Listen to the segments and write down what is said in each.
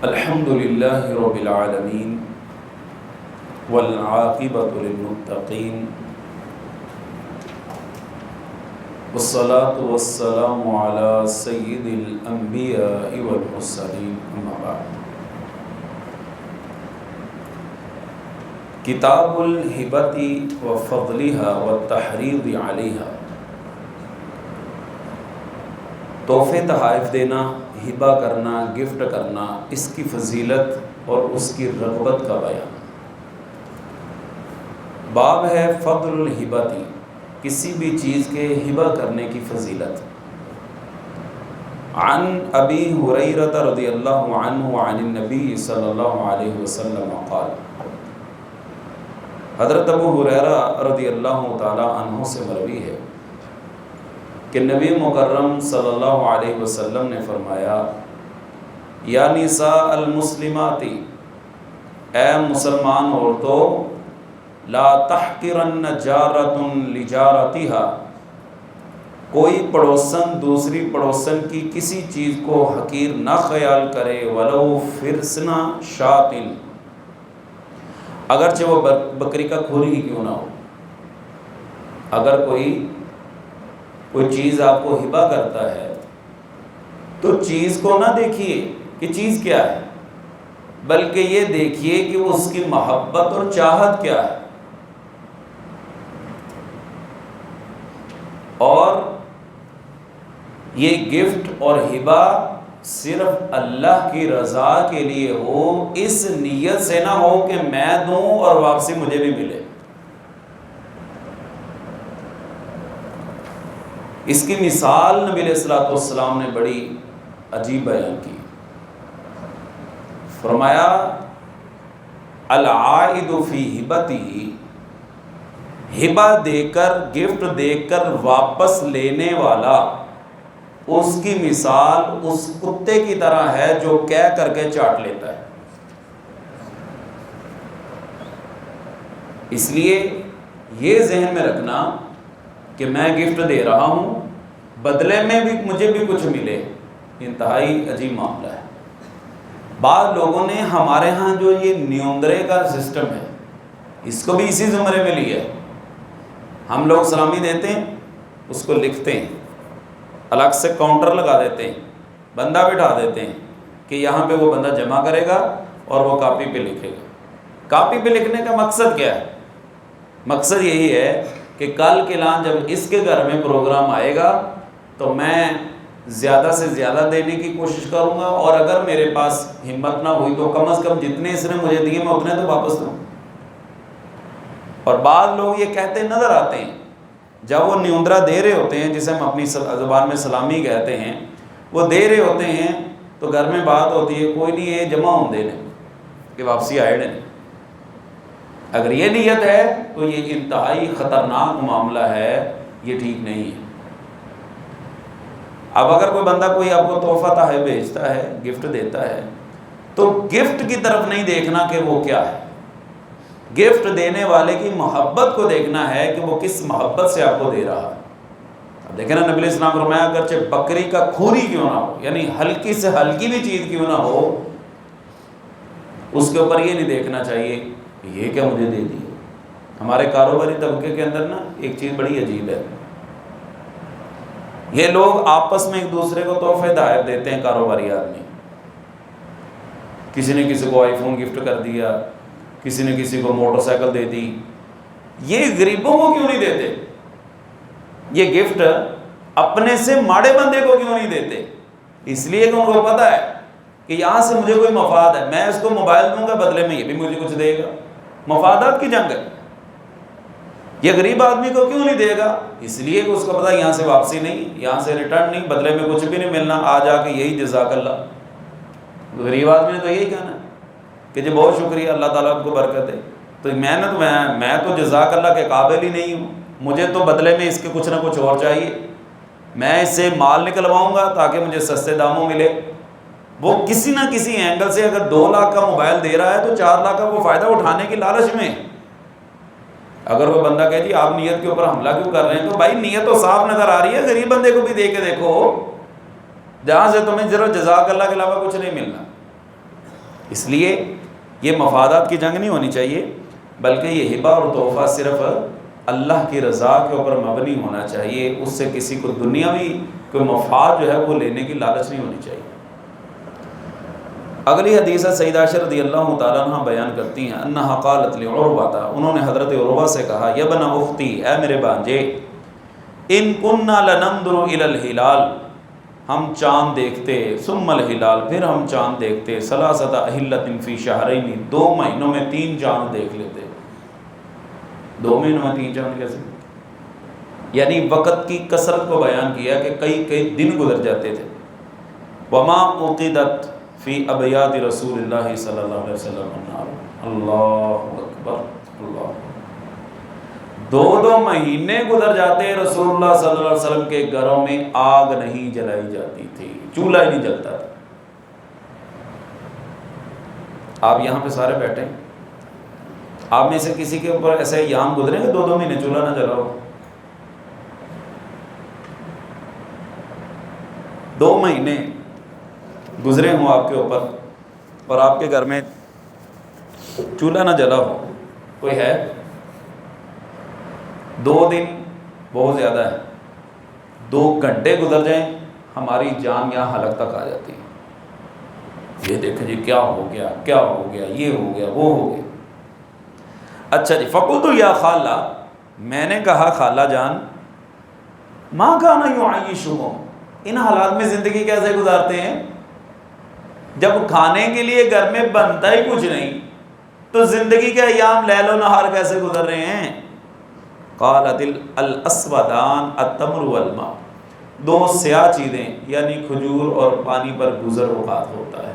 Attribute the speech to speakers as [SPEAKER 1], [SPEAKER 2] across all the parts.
[SPEAKER 1] الحمد للہ رب العالمین والعاقبۃ للمتقین والصلاة والسلام علی سید الانبیاء والمرسلین اما بعد۔ کتاب الہبۃ وفضلها والتحریض علیہا، تحفے تحائف دینا، ہبہ کرنا، گفٹ کرنا، اس کی فضیلت اور اس کی رغبت کا بیان۔ باب ہے فضل الہبۃ، کسی بھی چیز کے ہبہ کرنے کی فضیلت۔ عن ابی ہریرہ رضی اللہ عنہ عن النبی صلی اللہ علیہ وسلم قال، حضرت ابو ہریرہ رضی اللہ تعالی عنہ سے مروی ہے کہ نبی مکرم صلی اللہ علیہ وسلم نے فرمایا، یا نساء المسلمات، اے مسلمان عورتوں، لا تحقرن جارۃ لجارتها، کوئی پڑوسن دوسری پڑوسن کی کسی چیز کو حقیر نہ خیال کرے، ولو فرسن شاۃ، اگرچہ وہ بکری کا کھوری ہی کیوں نہ ہو۔ اگر کوئی چیز آپ کو ہبہ کرتا ہے تو چیز کو نہ دیکھیے کہ چیز کیا ہے، بلکہ یہ دیکھیے کہ وہ اس کی محبت اور چاہت کیا ہے۔ اور یہ گفٹ اور ہبہ صرف اللہ کی رضا کے لیے ہو، اس نیت سے نہ ہو کہ میں دوں اور واپسی مجھے بھی ملے۔ اس کی مثال نبی علیہ الصلوۃ والسلام نے بڑی عجیب بیان کی۔ فرمایا، العائد فی ہبتہ، ہبہ دے کر، گفٹ دے کر واپس لینے والا، اس کی مثال اس کتے کی طرح ہے جو کہہ کر کے چاٹ لیتا ہے۔ اس لیے یہ ذہن میں رکھنا کہ میں گفٹ دے رہا ہوں، بدلے میں بھی مجھے بھی کچھ ملے، انتہائی عجیب معاملہ ہے۔ بعض لوگوں نے ہمارے ہاں جو یہ نیوندرے کا سسٹم ہے، اس کو بھی اسی زمرے میں لیا ہے۔ ہم لوگ سلامی دیتے ہیں، اس کو لکھتے ہیں، الگ سے کاؤنٹر لگا دیتے ہیں، بندہ بٹھا دیتے ہیں کہ یہاں پہ وہ بندہ جمع کرے گا اور وہ کاپی پہ لکھے گا۔ کاپی پہ لکھنے کا مقصد کیا ہے؟ مقصد یہی ہے کہ کل کے لان جب اس کے گھر میں پروگرام آئے گا تو میں زیادہ سے زیادہ دینے کی کوشش کروں گا، اور اگر میرے پاس ہمت نہ ہوئی تو کم از کم جتنے اس نے مجھے دیے میں اتنے تو واپس دوں۔ اور بعض لوگ یہ کہتے نظر آتے ہیں، جب وہ نیوندرا دے رہے ہوتے ہیں، جسے ہم اپنی زبان میں سلامی کہتے ہیں، وہ دے رہے ہوتے ہیں تو گھر میں بات ہوتی ہے، کوئی نہیں یہ جمع ہوں دے کہ واپسی آئے نہیں۔ اگر یہ نیت ہے تو یہ انتہائی خطرناک معاملہ ہے، یہ ٹھیک نہیں ہے۔ اب اگر کوئی بندہ کوئی آپ کو تحفہ تحائف بھیجتا ہے، گفٹ دیتا ہے، تو گفٹ کی طرف نہیں دیکھنا کہ وہ کیا ہے، گفٹ دینے والے کی محبت کو دیکھنا ہے کہ وہ کس محبت سے آپ کو دے رہا ہے۔ اب دیکھیں نا، نبی علیہ السلام فرمایا، اگرچہ بکری کا کھوری کیوں نہ ہو، یعنی ہلکی سے ہلکی بھی چیز کیوں نہ ہو، اس کے اوپر یہ نہیں دیکھنا چاہیے کہ یہ کیا مجھے دے دی۔ ہمارے کاروباری طبقے کے اندر نا ایک چیز بڑی عجیب ہے، یہ لوگ آپس میں ایک دوسرے کو تحفے تحائف دیتے ہیں۔ کاروباری آدمی، کسی نے کسی کو آئی فون گفٹ کر دیا، کسی نے کسی کو موٹر سائیکل دے دی۔ یہ غریبوں کو کیوں نہیں دیتے؟ یہ گفٹ اپنے سے ماڑے بندے کو کیوں نہیں دیتے؟ اس لیے کہ ان کو پتہ ہے کہ یہاں سے مجھے کوئی مفاد ہے، میں اس کو موبائل دوں گا، بدلے میں یہ بھی مجھے کچھ دے گا۔ مفادات کی جنگ ہے۔ یہ غریب آدمی کو کیوں نہیں دے گا؟ اس لیے کہ اس کو پتہ یہاں سے واپسی نہیں، یہاں سے ریٹرن نہیں، بدلے میں کچھ بھی نہیں ملنا، آ جا کے یہی جزاک اللہ۔ غریب آدمی نے تو یہی کہنا ہے کہ جی بہت شکریہ، اللہ تعالیٰ آپ کو برکت دے، تو میں تو جزاک اللہ کے قابل ہی نہیں ہوں، مجھے تو بدلے میں اس کے کچھ نہ کچھ اور چاہیے، میں اس سے مال نکلواؤں گا تاکہ مجھے سستے داموں ملے۔ وہ کسی نہ کسی اینگل سے اگر 2 لاکھ کا موبائل دے رہا ہے تو 4 لاکھ کا وہ فائدہ اٹھانے کی لالچ میں۔ اگر وہ بندہ کہے جی آپ نیت کے اوپر حملہ کیوں کر رہے ہیں، تو بھائی نیت تو صاف نظر آ رہی ہے، غریب بندے کو بھی دے کے دیکھو، جہاں سے تمہیں ذرا جزاک اللہ کے علاوہ کچھ نہیں ملنا۔ اس لیے یہ مفادات کی جنگ نہیں ہونی چاہیے، بلکہ یہ ہبہ اور تحفہ صرف اللہ کی رضا کے اوپر مبنی ہونا چاہیے، اس سے کسی کو دنیاوی کوئی مفاد جو ہے وہ لینے کی لالچ نہیں ہونی چاہیے۔ اگلی حدیث سیدہ عائشہ رضی اللہ تعالیٰ عنہ بیان کرتی ہیں، انہا قالت لعروہ، انہوں نے حضرت عروہ سے کہا، یا ابن اختی، اے میرے بانجے، ان کننا لننظر الی الہلال، ہم چاند دیکھتے، ثم الہلال، پھر ہم چاند دیکھتے، ثلاثۃ اہلۃ فی شہرین، 2 مہینوں میں 3 چاند دیکھ لیتے۔ 2 مہینوں میں 3 چاند کیسے؟ یعنی وقت کی کثرت کو بیان کیا کہ کئی دن گزر جاتے تھے۔ وما عقدت فی ابیات رسول اللہ صلی اللہ علیہ وسلم النار، اللہ اکبر، اللہ اکبر۔ 2 مہینے گزر جاتے رسول اللہ صلی اللہ علیہ وسلم کے گھروں میں آگ نہیں جلائی جاتی تھی، چولہا ہی نہیں جلتا تھا۔ آپ یہاں پہ سارے بیٹھے ہیں، آپ میں سے کسی کے اوپر ایسے ایام گزرے کہ 2 مہینے چولہا نہ جلا ہو؟ 2 مہینے گزرے ہوں آپ کے اوپر اور آپ کے گھر میں چولہا نہ جلا ہو، کوئی ہے؟ 2 دن بہت زیادہ ہے، 2 گھنٹے گزر جائیں ہماری جان یہاں حلق تک آ جاتی ہے۔ یہ دیکھیں جی کیا ہو گیا، کیا ہو گیا، یہ ہو گیا، وہ ہو گیا۔ اچھا جی، فقلت یا خالہ، میں نے کہا خالہ جان، ما کان یعیشہم، ان حالات میں زندگی کیسے گزارتے ہیں؟ جب کھانے کے لیے گھر میں بنتا ہی کچھ نہیں تو زندگی کے ایام لیل و نہار کیسے گزر رہے ہیں؟ قالت الاسودان التمر والماء، 2 سیاہ چیزیں یعنی کھجور اور پانی پر گزر اوقات ہوتا ہے۔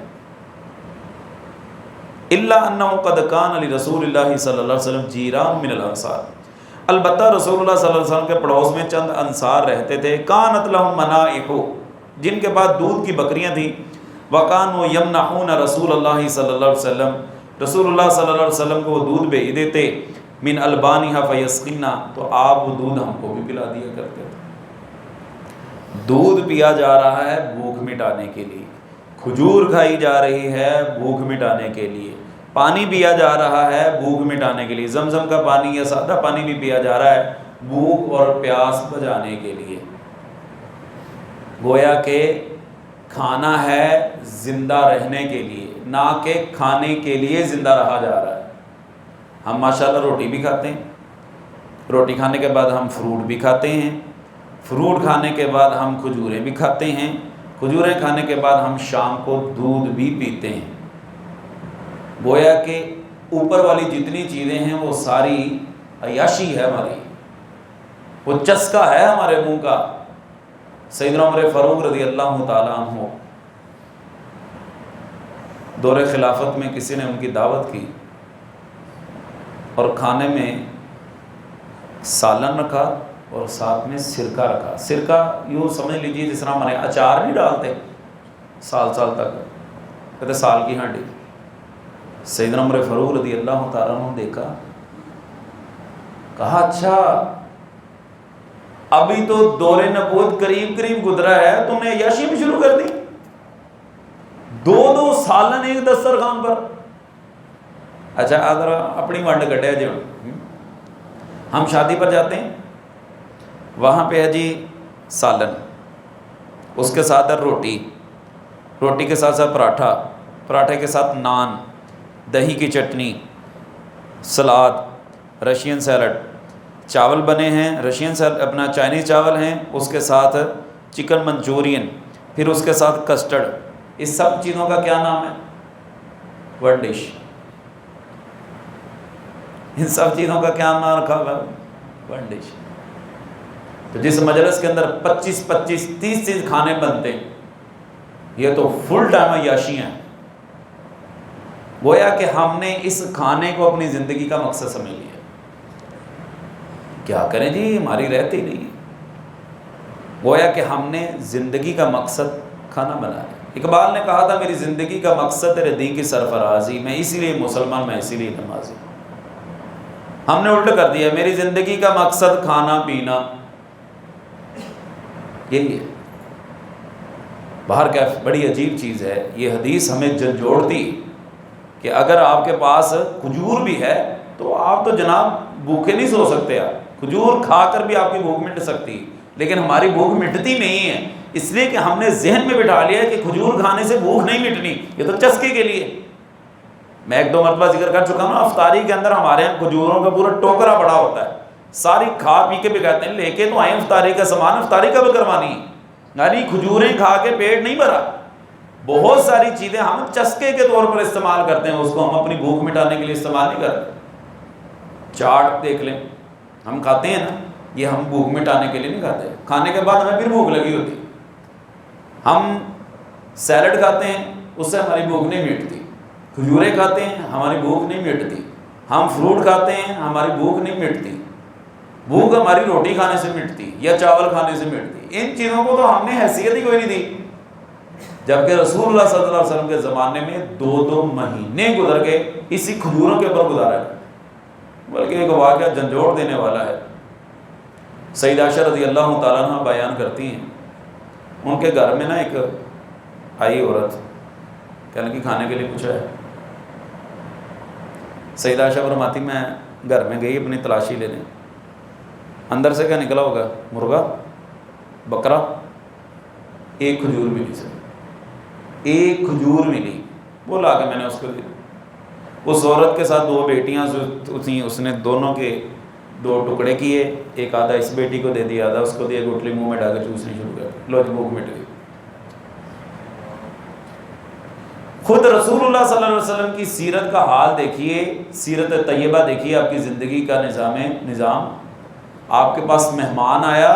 [SPEAKER 1] الا انه قد كان لرسول اللہ صلی اللہ علیہ وسلم جیران من الانصار، البتہ رسول اللہ صلی اللہ علیہ وسلم کے پڑوس میں چند انصار رہتے تھے، کانت لهم منائح، جن کے پاس دودھ کی بکریاں تھیں، وکانوا یمنحون رسول اللہ صلی اللہ علیہ وسلم، رسول اللہ صلی اللہ علیہ وسلم کو وہ دودھ بھیج دیتے، من البانہا فیسقینا، تو آپ وہ دودھ ہم کو بھی پلا دیا کرتے تھے۔ دودھ پیا جا رہا ہے بھوک مٹانے کے لیے، کھجور کھائی جا رہی ہے بھوک مٹانے کے لیے، پانی پیا جا رہا ہے بھوک مٹانے کے لیے، زمزم کا پانی یا سادہ پانی بھی پیا جا رہا ہے بھوک اور پیاس بجانے کے لیے۔ گویا کہ کھانا ہے زندہ رہنے کے لیے، نہ کہ کھانے کے لیے زندہ رہا جا رہا ہے۔ ہم ماشاءاللہ روٹی بھی کھاتے ہیں، روٹی کھانے کے بعد ہم فروٹ بھی کھاتے ہیں، فروٹ کھانے کے بعد ہم کھجوریں بھی کھاتے ہیں، کھجوریں کھانے کے بعد ہم شام کو دودھ بھی پیتے ہیں۔ گویا کہ اوپر والی جتنی چیزیں ہیں وہ ساری عیاشی ہے ہماری، وہ چسکا ہے ہمارے منہ کا۔ سیدنا عمر فاروق رضی اللہ تعالیٰ عنہ دور خلافت میں کسی نے ان کی دعوت کی اور کھانے میں سالن رکھا اور ساتھ میں سرکہ رکھا۔ سرکہ یوں سمجھ لیجیے جس طرح ہمارے اچار نہیں ڈالتے سال تک، کہتے سال کی ہانڈی۔ سیدنا عمر فاروق رضی اللہ تعالیٰ عنہ دیکھا، کہا اچھا ابھی تو دور نبوت قریب گزرا ہے، تم نے عیاشی بھی شروع کر دی، 2 سالن ایک دسترخوان پر۔ اچھا اگر اپنی ونڈ کٹے جو ہم شادی پر جاتے ہیں، وہاں پہ ہے جی سالن، اس کے ساتھ ہے روٹی، روٹی کے ساتھ ساتھ پراٹھا، پراٹھے کے ساتھ نان، دہی کی چٹنی، سلاد، رشین سیلڈ، چاول بنے ہیں رشین سیلڈ اپنا چائنیز چاول ہیں، اس کے ساتھ چکن منچورین، پھر اس کے ساتھ کسٹرڈ۔ اس سب چیزوں کا کیا نام ہے؟ One dish. ان سب چیزوں کا کیا نام رکھا ہوا؟ One dish. تو جس مجلس کے اندر 25 30 چیز کھانے بنتے ہیں، یہ تو فل ٹائم عیاشی ہیں۔ گویا کہ ہم نے اس کھانے کو اپنی زندگی کا مقصد سمجھ لیا۔ کیا کریں جی، ہماری رہتی نہیں ہے۔ گویا کہ ہم نے زندگی کا مقصد کھانا بنایا۔ اقبال نے کہا تھا میری زندگی کا مقصد تیرے دین کی سرفرازی، میں اسی لیے مسلمان، میں اسی لیے نمازی۔ ہم نے الٹ کر دیا، میری زندگی کا مقصد کھانا پینا، یہی ہے۔ باہر کیا بڑی عجیب چیز ہے، یہ حدیث ہمیں جھنجھوڑتی کہ اگر آپ کے پاس کھجور بھی ہے تو آپ تو جناب بھوکے نہیں سو سکتے، آپ کھجور کھا کر بھی آپ کی بھوک مٹ سکتی، لیکن ہماری بھوک مٹتی نہیں ہے، اس لیے کہ ہم نے ذہن میں بٹھا لیا ہے کہ کھجور کھانے سے بھوک نہیں مٹنی، یہ تو چسکے کے لیے۔ میں ایک دو مرتبہ ذکر کر چکا ہوں نا، افطاری کے اندر ہمارے یہاں کھجوروں کا پورا ٹوکرا پڑا ہوتا ہے، ساری کھا پی کے بھی کہتے ہیں لے کے تو آئے افطاری کا سامان، افطاری کا بھی کروانی ہے، یعنی کھجوریں کھا کے پیٹ نہیں بھرا، بہت ساری چیزیں ہم چسکے کے طور پر استعمال کرتے ہیں، اس کو ہم اپنی بھوک مٹانے کے لیے استعمال نہیں کرتے۔ چاٹ دیکھ لیں، ہم کھاتے ہیں نا، یہ ہم بھوک مٹانے کے لیے نہیں کھاتے، کھانے کے بعد ہمیں پھر بھوک لگی ہوتی۔ ہم سیلڈ کھاتے ہیں، اس سے ہماری بھوک نہیں مٹتی، کھجوریں کھاتے ہیں ہماری بھوک نہیں مٹتی، ہم فروٹ کھاتے ہیں ہماری بھوک نہیں مٹتی، بھوک ہماری روٹی کھانے سے مٹتی یا چاول کھانے سے مٹتی۔ ان چیزوں کو تو ہم نے حیثیت ہی کوئی نہیں دی، جبکہ رسول اللہ صلی اللہ علیہ وسلم کے زمانے میں 2 مہینے گزر گئے اسی کھجوروں کے اوپر گزارا ہے۔ بلکہ ایک واقعہ جھنجھوڑ دینے والا ہے، سیدہ عائشہ رضی اللہ تعالیٰ عنہ بیان کرتی ہیں، ان کے گھر میں نا ایک آئی عورت، کہنے کی کھانے کے لیے پوچھا ہے، سیدہ عائشہ فرماتی میں گھر میں گئی اپنی تلاشی لینے، اندر سے کیا نکلا ہوگا؟ مرغا، بکرا، ایک کھجور ملی سے، ایک کھجور ملی، وہ لا کے میں نے اس کو دی۔ اس عورت کے ساتھ 2 بیٹیاں تھیں، اس نے دونوں کے 2 ٹکڑے کیے، ایک آدھا اس بیٹی کو دے دیا، آدھا اس کو دیا، گٹلی منہ میں ڈال کے چوسنی شروع کر دی، لو جی بھوک مٹ گئی۔ خود رسول اللہ صلی اللہ علیہ وسلم کی سیرت کا حال دیکھیے، سیرت طیبہ دیکھیے، آپ کی زندگی کا نظام، آپ کے پاس مہمان آیا،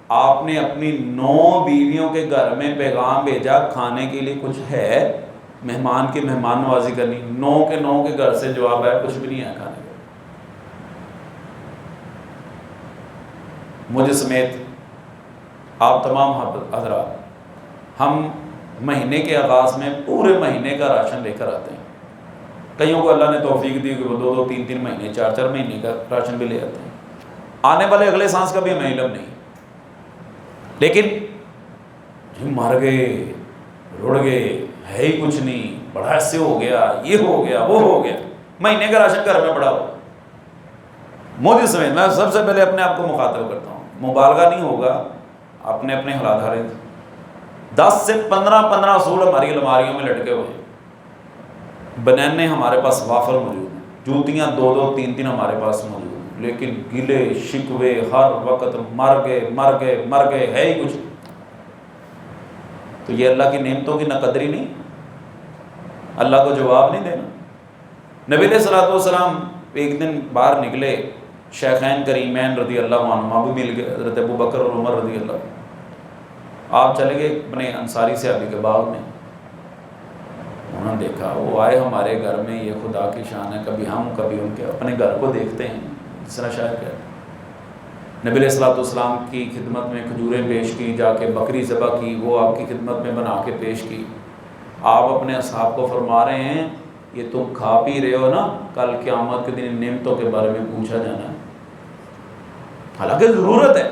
[SPEAKER 1] آپ نے اپنی 9 بیویوں کے گھر میں پیغام بھیجا کھانے کے لیے کچھ ہے، مہمان کی مہمان نوازی کرنی، 9 کے گھر سے جواب ہے کچھ بھی نہیں ہے کھانے کا۔ مجھے سمیت آپ تمام حضرات، ہم مہینے کے آغاز میں پورے مہینے کا راشن لے کر آتے ہیں، کئیوں کو اللہ نے توفیق دی کہ وہ 2 3 مہینے 4 مہینے کا راشن بھی لے آتے ہیں، آنے والے اگلے سانس کا بھی ہمیں علم نہیں، لیکن مر گئے، رڑ گئے، ہے ہی کچھ نہیں، بڑا ایسے ہو گیا، یہ ہو گیا، وہ ہو گیا، مہینے کا راشن گھر میں پڑا ہو۔ مودی سمیت میں سب سے پہلے اپنے آپ کو مخاطب کرتا ہوں، مبالغہ نہیں ہوگا، اپنے حالات ہارے 10 سے 15 اصول ہماری الماریوں میں لٹکے ہوئے ہیں، بنانے ہمارے پاس وافر موجود ہیں، جوتیاں 2 3 ہمارے پاس موجود ہیں، لیکن گلے شکوے ہر وقت مر گئے ہے ہی کچھ، تو یہ اللہ کی نعمتوں کی نہ قدری نہیں، اللہ کو جواب نہیں دینا۔ نبی علیہ الصلوۃ والسلام ایک دن باہر نکلے، شیخین کریمین رضی اللہ عنہما بھی مل گئے، حضرت ابو بکر اور عمر رضی اللہ، آپ چلے گئے اپنے انصاری صحابی کے باغ میں، انہوں نے دیکھا وہ آئے ہمارے گھر میں، یہ خدا کی شان ہے، کبھی ہم کبھی ان کے اپنے گھر کو دیکھتے ہیں، اس طرح شاعر کہتے ہیں۔ نبی علیہ الصلوۃ والسلام کی خدمت میں کھجوریں پیش کی، جا کے بکری ذبح کی، وہ آپ کی خدمت میں بنا کے پیش کی، آپ اپنے اصحاب کو فرما رہے ہیں یہ تم کھا پی رہے ہو نا، کل قیامت کے دن نعمتوں کے بارے میں پوچھا جانا ہے۔ حالانکہ ضرورت ہے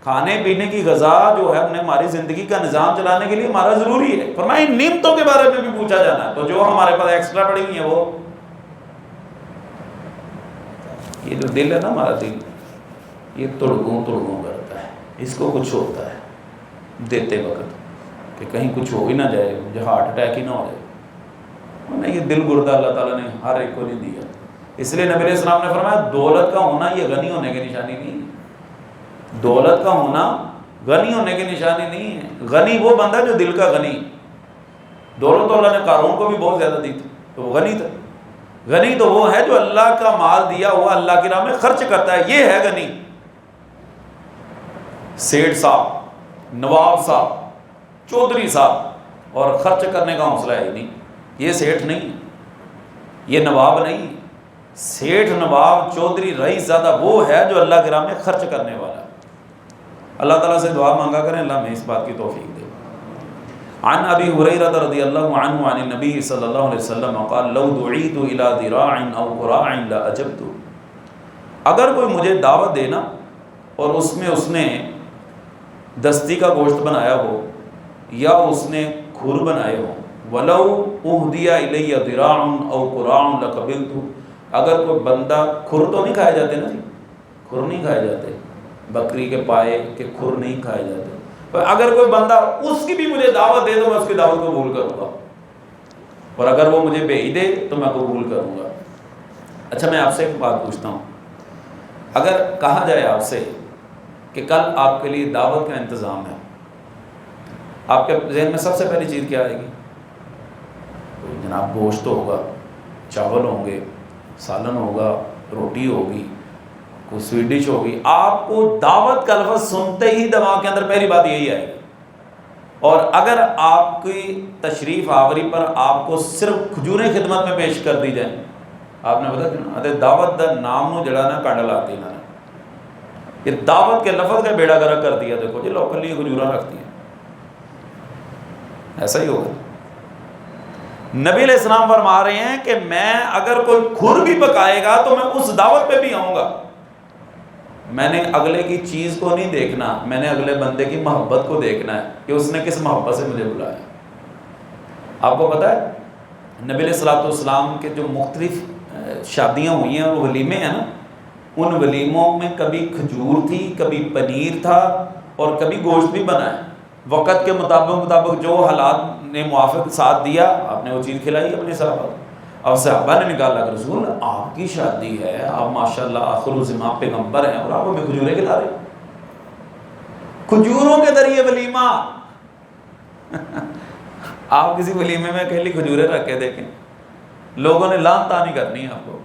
[SPEAKER 1] کھانے پینے کی، غذا جو ہے ہم نے ہماری زندگی کا نظام چلانے کے لیے ہمارا ضروری ہے، فرمایا نعمتوں کے بارے میں بھی پوچھا جانا ہے، تو جو ہمارے پاس ایکسٹرا پڑی ہوئی ہیں وہ، یہ جو دل ہے نا ہمارا دل، یہ تڑگوں کرتا ہے، اس کو کچھ ہوتا ہے دیتے وقت کہ کہیں کچھ ہو ہی نہ جائے، مجھے ہارٹ اٹیک ہی نہ ہو جائے، نہیں، یہ دل گردہ اللہ تعالیٰ نے ہر ایک کو نہیں دیا، اس لیے نبی علیہ السلام نے فرمایا دولت کا ہونا یہ غنی ہونے کی نشانی نہیں ہے، دولت کا ہونا غنی ہونے کی نشانی نہیں ہے، غنی وہ بندہ جو دل کا غنی، دولت تو اللہ نے قارون کو بھی بہت زیادہ دی تھی تو وہ غنی تھا، غنی تو وہ ہے جو اللہ کا مال دیا ہوا اللہ کی راہ میں خرچ کرتا ہے، یہ ہے غنی۔ سیٹھ صاحب، نواب صاحب، چودھری صاحب، اور خرچ کرنے کا حوصلہ ہے ہی نہیں، یہ سیٹھ نہیں، یہ نواب نہیں، سیٹھ نواب چودھری رئیس زیادہ وہ ہے جو اللہ کی راہ میں خرچ کرنے والا ہے۔ اللہ تعالیٰ سے دعا مانگا کریں اللہ ہمیں اس بات کی توفیق دے۔ عن ابی ہریرہ رضی اللہ عنہ عن النبی صلی اللہ علیہ وسلم قال لو دعیت الی ذراع او قراع لاجبت، اگر کوئی مجھے دعوت دینا اور اس نے دستی کا گوشت بنایا ہو یا اس نے کھر بنائے ہو ولو اہدی الی ذراع او قراع لقبلت، اگر کوئی بندہ، کھر تو نہیں کھائے جاتے نا جی، کھر نہیں کھائے جاتے، بکری کے پائے کے کھر نہیں کھائے جاتے، پر اگر کوئی بندہ اس کی بھی مجھے دعوت دے تو میں اس کی دعوت قبول کروں گا، اور اگر وہ مجھے بھیج دے تو میں قبول کروں گا۔ اچھا میں آپ سے ایک بات پوچھتا ہوں، اگر کہا جائے آپ سے کہ کل آپ کے لیے دعوت کا انتظام ہے، آپ کے ذہن میں سب سے پہلی چیز کیا آئے گی؟ جناب گوشت ہوگا، چاول ہوں گے، سالن ہوگا، روٹی ہوگی، کوئی سویٹ ڈش ہوگی۔ آپ کو دعوت کا لفظ سنتے ہی دماغ کے اندر پہلی بات یہی آئے گی۔ اور اگر آپ کی تشریف آوری پر آپ کو صرف کھجوریں خدمت میں پیش کر دی جائیں، آپ نے پتا کہ دعوت دا نام نو جڑا نا کنڈ لاتی نا، یہ دعوت کے لفظ کا بیڑا گرک کر دیا، دیکھو جی لوکل لیے کھجوریں رکھتی ہیں، ایسا ہی ہوگا۔ نبی علیہ السلام فرما رہے ہیں کہ میں اگر کوئی کھر بھی پکائے گا تو میں اس دعوت پہ بھی آؤں گا۔ میں نے اگلے کی چیز کو نہیں دیکھنا، میں نے اگلے بندے کی محبت کو دیکھنا ہے کہ اس نے کس محبت سے مجھے بلایا۔ آپ کو پتہ ہے نبی علیہ السلام کے جو مختلف شادیاں ہوئی ہیں، وہ ولیمے ہیں نا، ان ولیموں میں کبھی کھجور تھی، کبھی پنیر تھا، اور کبھی گوشت بھی بنا ہے۔ وقت کے مطابق جو حالات نے موافق ساتھ دیا، آپ نے وہ چیز کھلائی اپنے صحابہ کو۔ اب صحابہ نے نکالا کہ رسول آپ کی شادی ہے، آپ ماشاءاللہ آخر الزمان پیغمبر ہیں، اور آپ ہمیں کھجوریں کھلا رہے ہیں، کھجوروں کے ذریعے ولیمہ۔ آپ کسی ولیمے میں اکیلی کھجوریں رکھ کے دیکھیں، لوگوں نے لان تانی کرنی ہے آپ کو،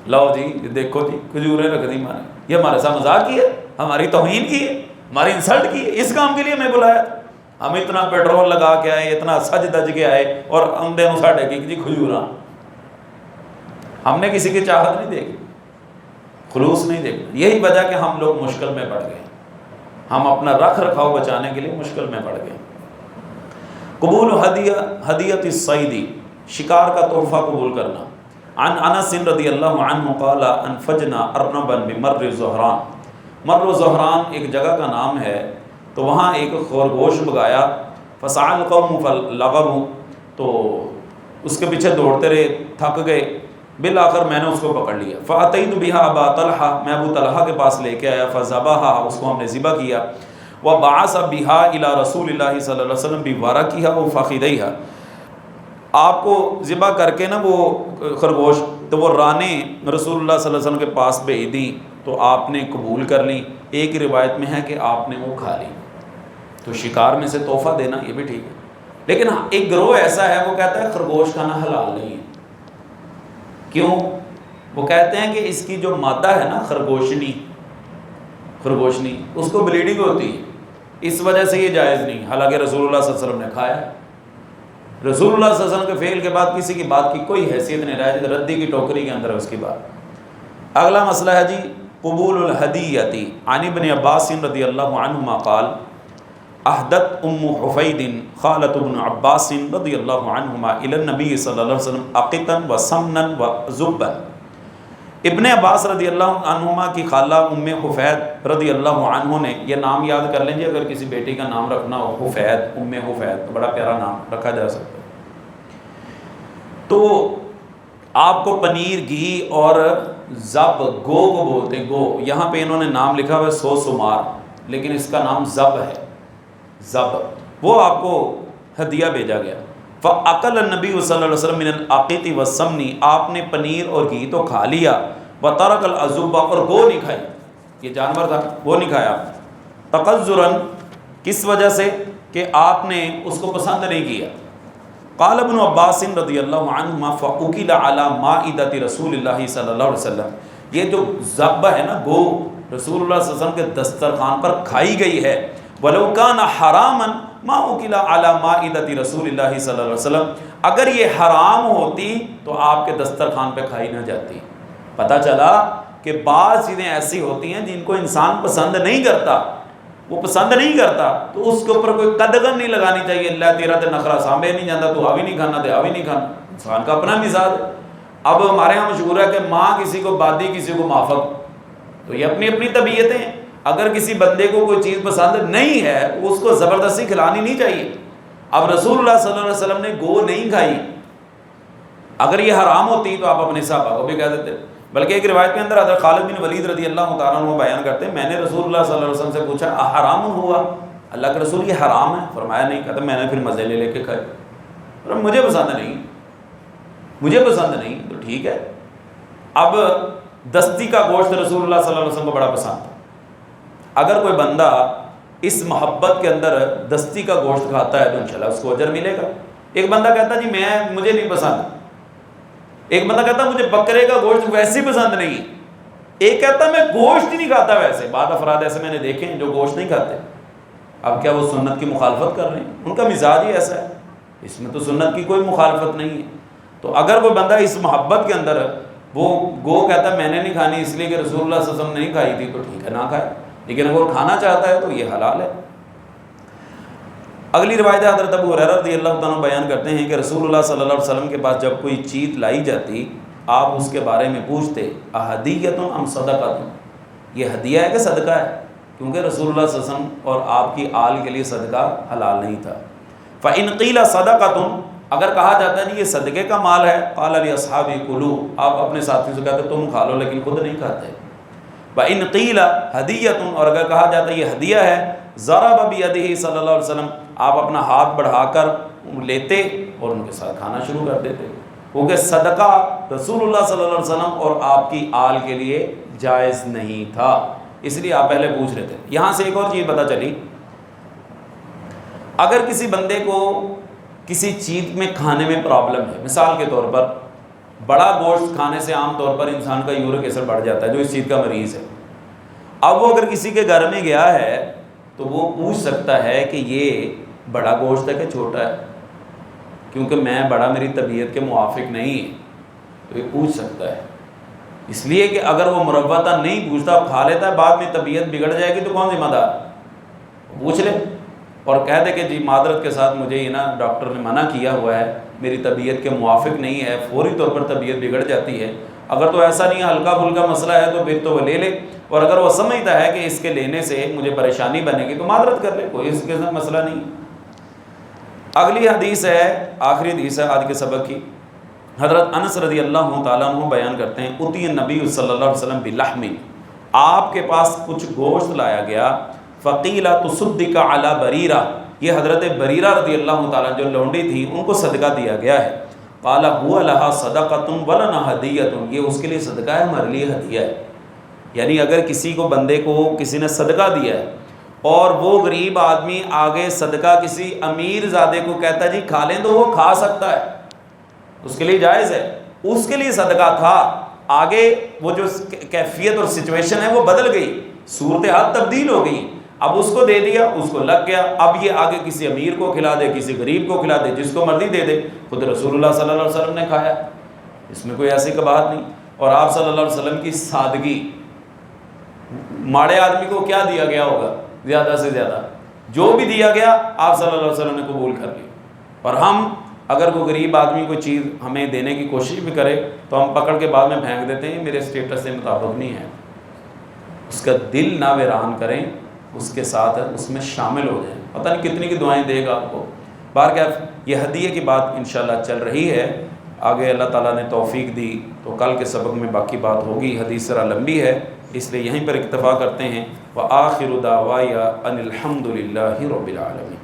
[SPEAKER 1] لاؤ جی دیکھو جی کھجوریں رکھ دی مانے، یہ ہمارے ساتھ مذاق کی ہے، ہماری توہین کی ہے، ہماری انسلٹ کی ہے، اس کام کے لیے ہمیں بلایا تھا، ہم اتنا پیٹرول لگا کے آئے، اتنا سج دج کے آئے، اور اندے نو ساڑھے کی جی کھجوراں۔ ہم نے کسی کی چاہت نہیں دیکھی، خلوص نہیں دیکھا۔ یہی وجہ کہ ہم لوگ مشکل میں پڑ گئے، ہم اپنا رکھ رکھاؤ بچانے کے لیے مشکل میں پڑ گئے۔ قبول ہدیت الصیدی، شکار کا تحفہ قبول کرنا۔ عن انس رضی اللہ عنہ قال انفجنا ارنبا بمر زہران، مر زہران ایک جگہ کا نام ہے، تو وہاں ایک خرگوش بگایا، فسعى القوم فلغموا، تو اس کے پیچھے دوڑتے رہے، تھک گئے، بالآخر میں نے اس کو پکڑ لیا۔ فأتيت بها ابا طلحہ، میں ابو طلحہ کے پاس لے کے آیا، فذبحها، اس کو ہم نے ذبح کیا، وبعث بها الى رسول اللہ صلی اللہ علیہ وسلم بورقها وفخذيها، آپ کو ذبح کر کے نا وہ خرگوش، تو وہ رانیں رسول اللہ صلی اللہ علیہ وسلم کے پاس بھیج دی، تو آپ نے قبول کر لی۔ ایک روایت میں ہے کہ آپ نے وہ کھا لی۔ تو شکار میں سے تحفہ دینا یہ بھی ٹھیک ہے، لیکن ایک گروہ ایسا ہے وہ کہتا ہے خرگوش کھانا حلال نہیں ہے۔ کیوں؟ وہ کہتے ہیں کہ اس کی جو مادہ ہے نا خرگوشنی، اس کو بلیڈنگ ہوتی ہے، اس وجہ سے یہ جائز نہیں، حالانکہ رسول اللہ صلی اللہ علیہ وسلم نے کھایا ہے۔ رسول اللہ صلی اللہ علیہ وسلم کے فعل کے بعد کسی کی بات کی کوئی حیثیت نہیں رہی، ردی کی ٹوکری کے اندر ہے اس کی بات۔ اگلا مسئلہ ہے جی قبول الہدیتی۔ عن ابن عباس رضی اللہ عنہما قال اہدت ام حفید خالۃ ابن عباس رضی اللہ عنہما الی النبی صلی اللہ علیہ وسلم عقتا و سمنا و زبا۔ ابن عباس رضی اللہ عنہما کی خالہ ام حفید رضی اللہ عنہ نے، یہ نام یاد کر لیں جی، اگر کسی بیٹی کا نام رکھنا ہو حفید، ام حفید، بڑا پیارا نام رکھا جا سکتا ہے، تو آپ کو پنیر، گھی اور زب، گو کو بولتے ہیں، گو، یہاں پہ انہوں نے نام لکھا ہوا ہے سو سمار، لیکن اس کا نام زب ہے، زب، وہ آپ کو ہدیہ بھیجا گیا۔ فَأَقَلَ النَّبِيُّ صلی اللہ علیہ وسلم مِنَ الْعَقِيطِ وَالسَّمْنِ، آپ نے پنیر اور گھی تو کھا لیا، وَتَرَكَ الْعَزُوبَ، اور گو نہیں کھائی، یہ جانور تھا وہ نہیں کھایا، تَقَذُّرًا، کس وجہ سے کہ آپ نے اس کو پسند نہیں کیا۔ قال ابن عباس رضی اللہ عنہما فَأُكِلَ عَلَى مَائِدَةِ رسول اللہ صلی اللہ علیہ وسلم، یہ جو ذبح ہے نا، گو رسول اللہ صلی اللہ علیہ وسلم کے دسترخوان پر کھائی گئی ہے۔ وَلَوْ كَانَ حَرَامًا مَا أُكِلَ عَلَى مَائِدَةِ رسول اللہ صلی اللہ علیہ وسلم، اگر یہ حرام ہوتی تو آپ کے دسترخوان پہ کھائی نہ جاتی۔ پتہ چلا کہ بعض چیزیں ایسی ہوتی ہیں جن کو انسان پسند نہیں کرتا، وہ پسند نہیں کرتا تو اس کے اوپر کوئی قدغن نہیں لگانی چاہیے، اللہ تیرا تے نخرا سامنے نہیں جاتا، تو آوی نہیں کھانا، تے آوی نہیں کھانا، انسان کا اپنا مزاج ہے۔ اب ہمارے ہاں مشہور ہے کہ ماں کسی کو بادی کسی کو مافق، تو یہ اپنی اپنی طبیعتیں ہیں۔ اگر کسی بندے کو کوئی چیز پسند نہیں ہے اس کو زبردستی کھلانی نہیں چاہیے، اب رسول اللہ صلی اللہ علیہ وسلم نے گو نہیں کھائی، اگر یہ حرام ہوتی تو آپ اپنے صحابہ کو بھی کہہ دیتے. بلکہ ایک روایت کے اندر حضرت خالد بن ولید رضی اللہ تعالیٰ عنہ بیان کرتے ہیں میں نے رسول اللہ صلی اللہ علیہ وسلم سے پوچھا حرام ہوا اللہ کے رسول یہ حرام ہے؟ فرمایا نہیں. کہتا میں نے پھر مزے لے کے کھائے. مجھے پسند نہیں، مجھے پسند نہیں. تو ٹھیک ہے. اب دستی کا گوشت رسول اللہ صلی اللہ علیہ وسلم کو بڑا پسند تھا. اگر کوئی بندہ اس محبت کے اندر دستی کا گوشت کھاتا ہے تو انشاءاللہ اس کو اجر ملے گا. ایک بندہ کہتا جی مجھے نہیں پسند، ایک بندہ کہتا مجھے بکرے کا گوشت ویسے ہی پسند نہیں، ایک کہتا میں گوشت ہی نہیں کھاتا. ویسے بعض افراد ایسے میں نے دیکھے ہیں جو گوشت نہیں کھاتے. اب کیا وہ سنت کی مخالفت کر رہے ہیں؟ ان کا مزاج ہی ایسا ہے، اس میں تو سنت کی کوئی مخالفت نہیں ہے. تو اگر کوئی بندہ اس محبت کے اندر وہ گو کہتا میں نے نہیں کھانی اس لیے کہ رسول اللہ صلی اللہ علیہ وسلم نہیں کھائی تھی تو ٹھیک ہے نہ کھائے، لیکن اگر وہ کھانا چاہتا ہے تو یہ حلال ہے. اگلی روایت حضرت ابو ہریرہ رضی اللہ تعالیٰ بیان کرتے ہیں کہ رسول اللہ صلی اللہ علیہ وسلم کے پاس جب کوئی چیز لائی جاتی آپ اس کے بارے میں پوچھتے اہدیۃ ام صدقۃ، یہ ہدیہ ہے کہ صدقہ ہے؟ کیونکہ رسول اللہ صلی اللہ علیہ وسلم اور آپ کی آل کے لیے صدقہ حلال نہیں تھا. فإن قیل صدقۃ، اگر کہا جاتا ہے یہ صدقے کا مال ہے، قال لاصحابہ کلوا، آپ اپنے ساتھیوں سے کہتے تم کھا لو لیکن خود نہیں کھاتے. وإن قیل ہدیۃ، اور اگر کہا جاتا ہے یہ ہدیہ ہے، ضرب بیدہ صلی اللہ علیہ وسلم، آپ اپنا ہاتھ بڑھا کر لیتے اور ان کے ساتھ کھانا شروع کر دیتے. کیونکہ صدقہ رسول اللہ صلی اللہ علیہ وسلم اور آپ کی آل کے لیے جائز نہیں تھا، اس لیے آپ پہلے پوچھ رہے تھے. یہاں سے ایک اور چیز پتہ چلی، اگر کسی بندے کو کسی چیز میں کھانے میں پرابلم ہے، مثال کے طور پر بڑا گوشت کھانے سے عام طور پر انسان کا یورک ایسڈ بڑھ جاتا ہے جو اس چیز کا مریض ہے. اب وہ اگر کسی کے گھر میں گیا ہے تو وہ پوچھ سکتا ہے کہ یہ بڑا گوشت ہے کہ چھوٹا ہے، کیونکہ میں بڑا میری طبیعت کے موافق نہیں ہے، تو یہ پوچھ سکتا ہے. اس لیے کہ اگر وہ مروتہ نہیں پوچھتا کھا لیتا ہے، بعد میں طبیعت بگڑ جائے گی تو کون ذمہ دار؟ پوچھ لے اور کہہ دے کہ جی معذرت کے ساتھ مجھے یہ نا ڈاکٹر نے منع کیا ہوا ہے، میری طبیعت کے موافق نہیں ہے، فوری طور پر طبیعت بگڑ جاتی ہے. اگر تو ایسا نہیں ہے، ہلکا پھلکا مسئلہ ہے تو پھر تو وہ لے لے، اور اگر وہ سمجھتا ہے کہ اس کے لینے سے مجھے پریشانی بنے گی تو معذرت کر لے، کوئی اس کے ساتھ مسئلہ نہیں. اگلی حدیث ہے، آخری حدیث ہے آج کے سبق کی. حضرت انس رضی اللہ تعالیٰ عنہ بیان کرتے ہیں اتی النبی صلی اللہ علیہ وسلم بلحم، آپ کے پاس کچھ گوشت لایا گیا. فقیل تصدق علی بریرہ، یہ حضرت بریرہ رضی اللہ تعالیٰ جو لونڈی تھی ان کو صدقہ دیا گیا ہے. قال هو لها صدقۃ ولنا ہدیۃ، یہ اس کے لیے صدقہ ہے ہمارے لیے ہدیہ ہے. یعنی اگر کسی کو بندے کو کسی نے صدقہ دیا ہے اور وہ غریب آدمی آگے صدقہ کسی امیر زادے کو کہتا ہے جی کھا لیں تو وہ کھا سکتا ہے، اس کے لیے جائز ہے، اس کے لیے صدقہ تھا. آگے وہ جو کیفیت اور سچویشن ہے وہ بدل گئی، صورتحال تبدیل ہو گئی، اب اس کو دے دیا، اس کو لگ گیا، اب یہ آگے کسی امیر کو کھلا دے، کسی غریب کو کھلا دے، جس کو مرضی دے دے. خود رسول اللہ صلی اللہ علیہ وسلم نے کھایا، اس میں کوئی ایسی قباحت نہیں. اور آپ صلی اللہ علیہ وسلم کی سادگی، ماڑے آدمی کو کیا دیا گیا ہوگا زیادہ سے زیادہ، جو بھی دیا گیا آپ صلی اللہ علیہ وسلم نے قبول کر لی. اور ہم اگر کوئی غریب آدمی کوئی چیز ہمیں دینے کی کوشش بھی کرے تو ہم پکڑ کے بعد میں پھینک دیتے ہیں، میرے اسٹیٹس سے مطابق نہیں ہے. اس کا دل نہ ویران کریں، اس کے ساتھ اس میں شامل ہو جائیں. پتہ نہیں کتنی کی دعائیں دے گا آپ کو. بہرکیف یہ ہدیے کی بات انشاءاللہ چل رہی ہے، آگے اللہ تعالیٰ نے توفیق دی تو کل کے سبق میں باقی بات ہوگی. حدیث ذرا لمبی ہے اس لیے یہیں پر اکتفا کرتے ہیں. وآخر دعوایا ان الحمد للہ رب العالمین.